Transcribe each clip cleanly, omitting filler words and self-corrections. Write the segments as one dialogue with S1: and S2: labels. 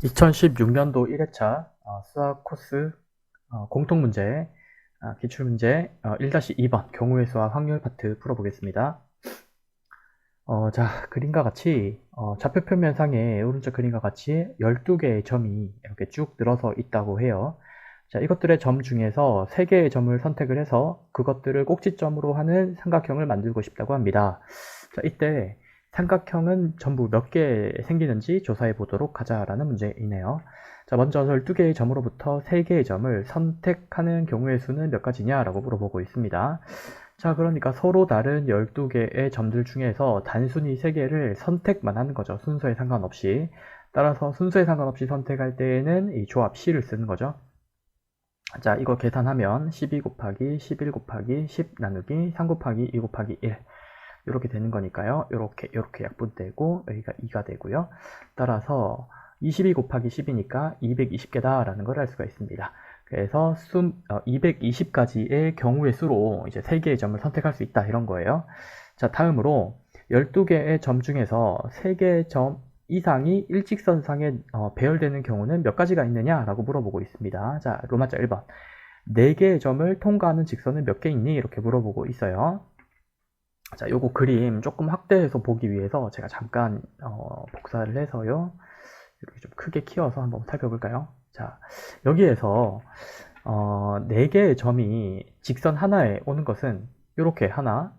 S1: 2016년도 1회차 수학 코스 공통문제 기출문제 1-2번 경우의 수와 확률 파트 풀어보겠습니다. 자, 그림과 같이 좌표 표면상에 오른쪽 그림과 같이 12개의 점이 이렇게 쭉 늘어서 있다고 해요. 자, 이것들의 점 중에서 3개의 점을 선택을 해서 그것들을 꼭지점으로 하는 삼각형을 만들고 싶다고 합니다. 자, 이때 삼각형은 전부 몇 개 생기는지 조사해 보도록 하자라는 문제이네요. 자, 먼저 12개의 점으로부터 3개의 점을 선택하는 경우의 수는 몇 가지냐라고 물어보고 있습니다. 자, 그러니까 서로 다른 12개의 점들 중에서 단순히 3개를 선택만 하는 거죠. 순서에 상관없이. 따라서 순서에 상관없이 선택할 때에는 이 조합 C를 쓰는 거죠. 자, 이거 계산하면 12 곱하기 11 곱하기 10 나누기 3 곱하기 2 곱하기 1 이렇게 되는 거니까요. 이렇게 약분되고 여기가 2가 되고요. 따라서 22 곱하기 10이니까 220개다 라는 걸 알 수가 있습니다. 그래서 220가지의 경우의 수로 이제 3개의 점을 선택할 수 있다 이런 거예요. 자, 다음으로 12개의 점 중에서 3개의 점 이상이 일직선상에 배열되는 경우는 몇 가지가 있느냐라고 물어보고 있습니다. 자, 로마자 1번. 4개의 점을 통과하는 직선은 몇 개 있니? 이렇게 물어보고 있어요. 자, 요거 그림 조금 확대해서 보기 위해서 제가 잠깐 복사를 해서요. 이렇게 좀 크게 키워서 한번 살펴볼까요? 자, 여기에서 4개의 점이 직선 하나에 오는 것은 이렇게 하나,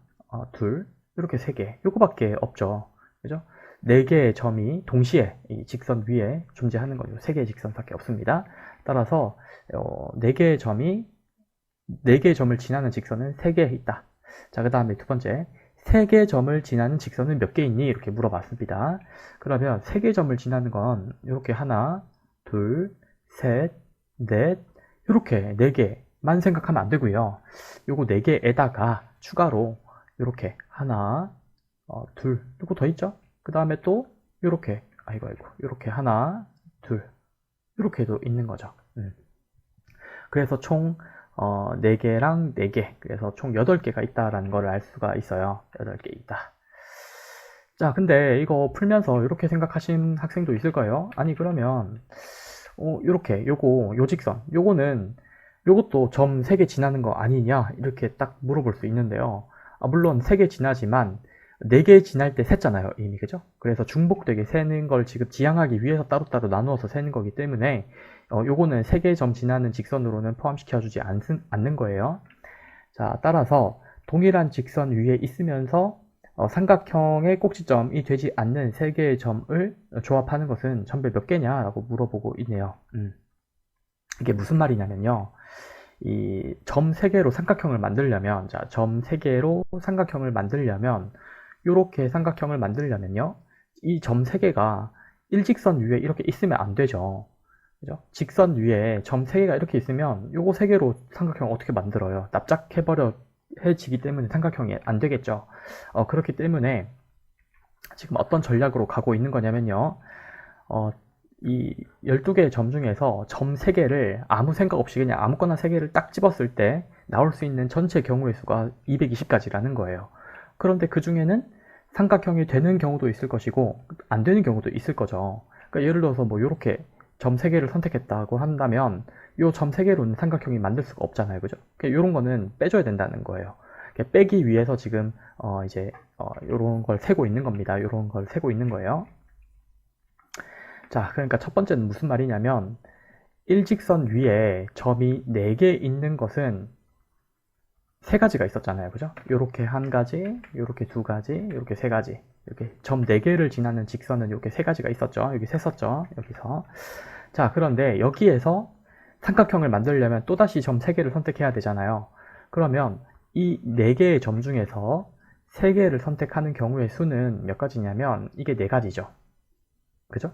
S1: 둘, 이렇게 3개 요거밖에 없죠. 그죠? 4개의 점이 동시에 이 직선 위에 존재하는 거죠. 3개의 직선밖에 없습니다. 따라서 4개의 점을 지나는 직선은 3개 있다. 자, 그 다음에 두 번째, 3개 점을 지나는 직선은 몇 개 있니? 이렇게 물어봤습니다. 그러면 3개 점을 지나는 건 이렇게 하나, 둘, 셋, 넷, 이렇게 4개만 생각하면 안 되고요. 요거 4개에다가 추가로 이렇게 하나, 둘, 요거 더 있죠? 그 다음에 또 이렇게 이렇게 하나, 둘, 이렇게도 있는 거죠. 그래서 총 4개랑 4개, 그래서 총 8개가 있다라는 걸 알 수가 있어요. 8개 있다. 자, 근데 이거 풀면서 이렇게 생각하신 학생도 있을 거예요. 아니, 그러면 이렇게 요 직선 요것도 점 3개 지나는 거 아니냐 이렇게 딱 물어볼 수 있는데요. 물론 3개 지나지만 4개 지날 때 셌잖아요, 이미. 그죠? 그래서 중복되게 세는 걸 지금 지향하기 위해서 따로따로 나누어서 세는 거기 때문에 요거는 3개 점 지나는 직선으로는 포함시켜주지 않는 거예요. 자, 따라서 동일한 직선 위에 있으면서 삼각형의 꼭지점이 되지 않는 3개의 점을 조합하는 것은 전부 몇 개냐라고 물어보고 있네요. 이게 무슨 말이냐면요. 이 점 3개로 삼각형을 만들려면, 자, 점 3개로 삼각형을 만들려면, 요렇게 삼각형을 만들려면요. 이 점 3개가 일직선 위에 이렇게 있으면 안 되죠. 그죠? 직선 위에 점 3개가 이렇게 있으면 요거 3개로 삼각형 어떻게 만들어요? 납작해지기 때문에 삼각형이 안 되겠죠. 그렇기 때문에 지금 어떤 전략으로 가고 있는 거냐면요. 이 12개의 점 중에서 점 3개를 아무 생각 없이 그냥 아무거나 3개를 딱 집었을 때 나올 수 있는 전체 경우의 수가 220가지라는 거예요. 그런데 그 중에는 삼각형이 되는 경우도 있을 것이고 안 되는 경우도 있을 거죠. 그러니까 예를 들어서 뭐 이렇게 점 3개를 선택했다고 한다면 이 점 3개로는 삼각형이 만들 수가 없잖아요. 그죠? 그러니까 이런 거는 빼줘야 된다는 거예요. 빼기 위해서 지금 이런 걸 세고 있는 겁니다. 이런 걸 세고 있는 거예요. 자, 그러니까 첫 번째는 무슨 말이냐면 일직선 위에 점이 4개 있는 것은 3가지가 있었잖아요. 그죠? 요렇게 한 가지, 요렇게 2가지, 요렇게 3가지. 이렇게 점 4개를 지나는 직선은 이렇게 3가지가 있었죠. 여기 셌었죠. 여기서. 자, 그런데 여기에서 삼각형을 만들려면 또다시 점 3개를 선택해야 되잖아요. 그러면 이 4개의 점 중에서 3개를 선택하는 경우의 수는 몇 가지냐면 이게 4가지죠. 그죠?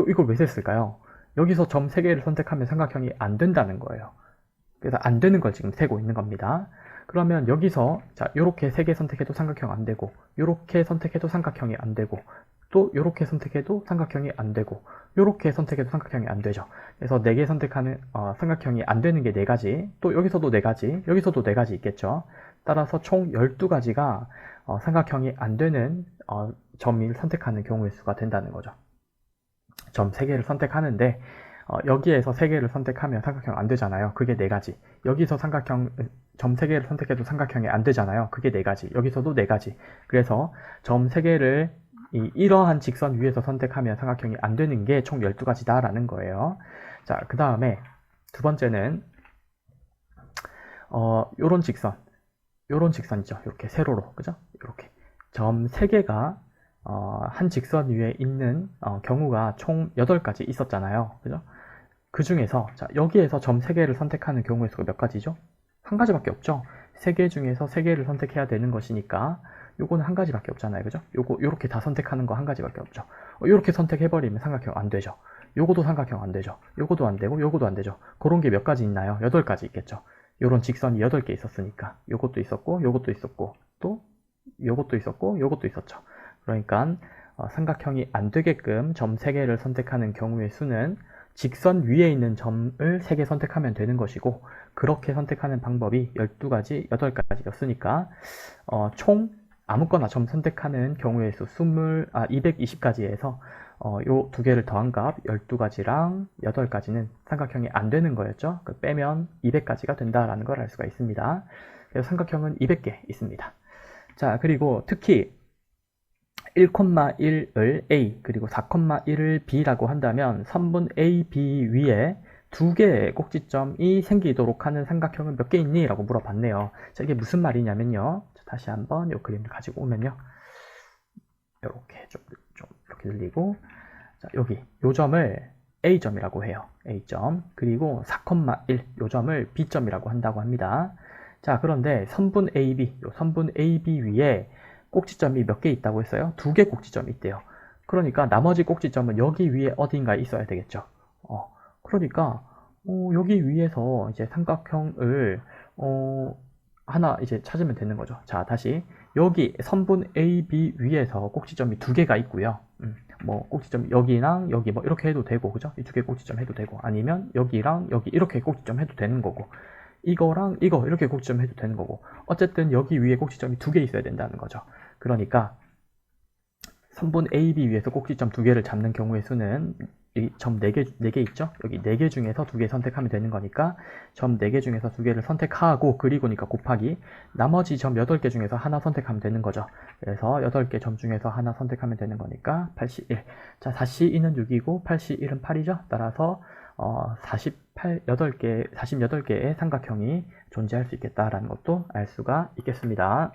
S1: 이걸 왜 셌을까요? 여기서 점 3개를 선택하면 삼각형이 안 된다는 거예요. 그래서 안 되는 걸 지금 세고 있는 겁니다. 그러면 여기서 자, 요렇게 3개 선택해도 삼각형 안 되고 요렇게 선택해도 삼각형이 안 되고 또 요렇게 선택해도 삼각형이 안 되고 요렇게 선택해도 삼각형이 안 되죠. 그래서 4개 선택하는 삼각형이 안 되는 게 4가지, 또 여기서도 4가지, 여기서도 4가지 있겠죠. 따라서 총 12가지가 삼각형이 안 되는 점을 선택하는 경우의 수가 된다는 거죠. 점 3개를 선택하는데 여기에서 3개를 선택하면 삼각형 안 되잖아요. 그게 4가지. 여기서 삼각형 점 3개를 선택해도 삼각형이 안 되잖아요. 그게 4가지. 여기서도 4가지. 그래서 점 3개를 이러한 직선 위에서 선택하면 삼각형이 안 되는 게 총 12가지다 라는 거예요. 자, 그 다음에 두 번째는 요런 직선이죠. 이렇게 세로로, 그죠? 이렇게 점 3개가 한 직선 위에 있는 경우가 총 8가지 있었잖아요. 그죠? 그 중에서 자, 여기에서 점 3개를 선택하는 경우의 수가 몇 가지죠? 한 가지밖에 없죠. 3개 중에서 3개를 선택해야 되는 것이니까 요거는 한 가지밖에 없잖아요. 그죠? 요렇게 다 선택하는 거 한 가지밖에 없죠. 요렇게 선택해버리면 삼각형 안 되죠. 요거도 삼각형 안 되죠. 요거도 안 되고 요거도 안 되죠. 그런 게 몇 가지 있나요? 8가지 있겠죠. 요런 직선이 8개 있었으니까 요것도 있었고 요것도 있었고 또 요것도 있었고 요것도 있었죠. 그러니까 삼각형이 안 되게끔 점 3개를 선택하는 경우의 수는 직선 위에 있는 점을 3개 선택하면 되는 것이고, 그렇게 선택하는 방법이 12가지, 8가지였으니까 총 아무거나 점 선택하는 경우의 수 220가지에서 요 두 개를 더한 값 12가지랑 8가지는 삼각형이 안 되는 거였죠. 빼면 200가지가 된다라는 걸 알 수가 있습니다. 그래서 삼각형은 200개 있습니다. 자, 그리고 특히 1,1을 A 그리고 4,1을 B라고 한다면 선분 A, B 위에 두 개의 꼭지점이 생기도록 하는 삼각형은 몇 개 있니? 라고 물어봤네요. 자, 이게 무슨 말이냐면요. 자, 다시 한번 이 그림을 가지고 오면요. 이렇게 좀 이렇게 늘리고, 자, 여기 요 점을 A점이라고 해요. A점. 그리고 4,1 요 점을 B점이라고 한다고 합니다. 자, 그런데 선분 AB, 요 선분 AB 위에 꼭지점이 몇 개 있다고 했어요? 2개 꼭지점이 있대요. 그러니까 나머지 꼭지점은 여기 위에 어딘가에 있어야 되겠죠. 그러니까 여기 위에서 이제 삼각형을 하나 이제 찾으면 되는 거죠. 자, 다시 여기 선분 AB 위에서 꼭지점이 2개가 있고요. 뭐 꼭지점 여기랑 여기 뭐 이렇게 해도 되고, 그죠? 이 2개 꼭지점 해도 되고, 아니면 여기랑 여기 이렇게 꼭지점 해도 되는 거고, 이거랑 이거 이렇게 꼭지점 해도 되는 거고, 어쨌든 여기 위에 꼭지점이 2개 있어야 된다는 거죠. 그러니까 선분 AB 위에서 꼭지점 2개를 잡는 경우의 수는 이 점 4개 있죠? 여기 4개 중에서 2개 선택하면 되는 거니까 점 4개 중에서 2개를 선택하고, 그리고니까 곱하기 나머지 점 8개 중에서 하나 선택하면 되는 거죠. 그래서 8개 점 중에서 하나 선택하면 되는 거니까 81. 자, 42는 6이고 81은 8이죠. 따라서 48개의 삼각형이 존재할 수 있겠다라는 것도 알 수가 있겠습니다.